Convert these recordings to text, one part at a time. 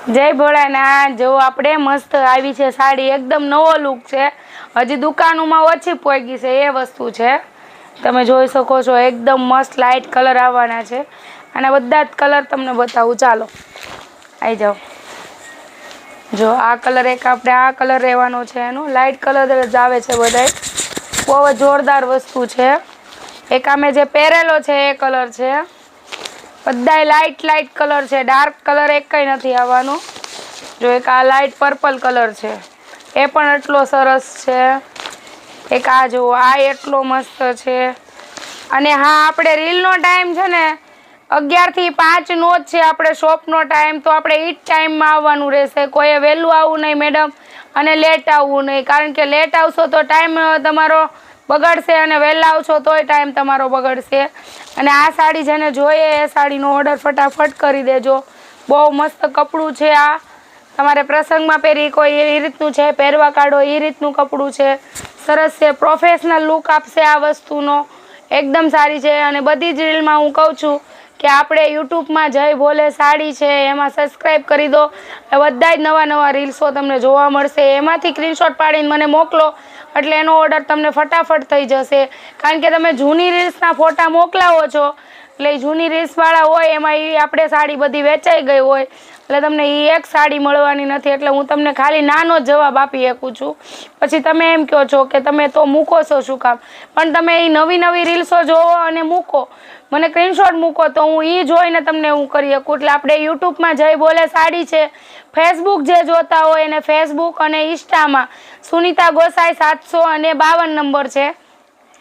जय भोळानाथ। जो आपणे मस्त आई है साड़ी एकदम नवो लुक है। हजी दुकानों में ओછી पोगी है ये वस्तु है। तमे जोई सको छो एकदम मस्त लाइट कलर आवाना है। અને બધા જ કલર તમને બતાવું ચાલો આવી જાઓ। જો આ કલર એક આપણે આ કલર રહેવાનો છે એનો લાઇટ કલર જ આવે છે બધાય બહુ જોરદાર વસ્તુ છે। એક આમે જે પહેરેલો છે એ કલર છે બધાય લાઇટ લાઇટ કલર છે ડાર્ક કલર એકય નથી આવવાનો। જો એક આ લાઇટ પર્પલ કલર છે એ પણ એટલો સરસ છે। એક આ જો આ એટલો મસ્ત છે। અને હા આપણે રીલ નો ટાઈમ છે ને 11 થી 5 નો જ છે આપણે શોપ નો ટાઈમ। તો આપણે ઈ ટાઈમ માં આવવાનું રહેશે। કોઈએ વહેલું આવવું નહીં મેડમ અને લેટ આવવું નહીં કારણ કે લેટ આવશો તો ટાઈમ તમારો બગડશે અને વહેલા આવશો તોય ટાઈમ તમારો બગડશે। અને આ સાડી જેને જોઈએ એ સાડીનો ઓર્ડર ફટાફટ કરી દેજો। બહુ મસ્ત કપડું છે। આ તમારે પ્રસંગમાં પહેરી કોઈ એ રીતનું છે પહેરવા કાઢો એ રીતનું કપડું છે। સરસ છે પ્રોફેશનલ લુક આપશે આ વસ્તુનો એકદમ સારી છે। અને બધી જ રીલમાં હું કહું છું કે આપણે યુટ્યુબમાં જય ભોલે સાડી છે એમાં સબસ્ક્રાઈબ કરી દો। બધા જ નવા નવા રીલ્સો તમને જોવા મળશે। એમાંથી સ્ક્રીનશોટ પાડીને મને મોકલો એટલે એનો ઓર્ડર તમને ફટાફટ થઈ જશે। કારણ કે તમે જૂની રીલ્સના ફોટા મોકલાવો છો એટલે જૂની રીલ્સવાળા હોય એમાં એ આપણે સાડી બધી વેચાઈ ગઈ હોય એટલે તમને એ એક સાડી મળવાની નથી। એટલે હું તમને ખાલી નાનો જવાબ આપી શકું છું। પછી તમે એમ કહો છો કે તમે તો મૂકો છો શું કામ પણ તમે એ નવી નવી રીલ્સો જોવો અને મૂકો મને સ્ક્રીનશોટ મૂકો તો હું એ જોઈને તમને હું કરી શકું। એટલે આપણે યુટ્યુબમાં જય બોલે સાડી છે। ફેસબુક જે જોતા હોય એને ફેસબુક અને ઇન્સ્ટામાં સુનિતા ગોસાઈ 752 નંબર છે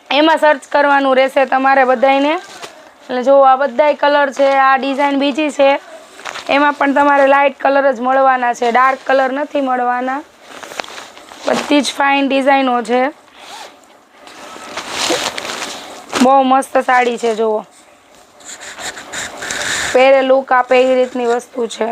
એમાં સર્ચ કરવાનું રહેશે તમારે બધાને। એટલે જો આ બધાય કલર છે। આ ડિઝાઇન બીજી છે એમાં પણ તમારે લાઇટ કલર જ મળવાના છે ડાર્ક કલર નથી મળવાના। બધી જ ફાઇન ડિઝાઇનો છે। બહુ મસ્ત સાડી છે। જુઓ પહેરે લુક આપે એ રીતની વસ્તુ છે।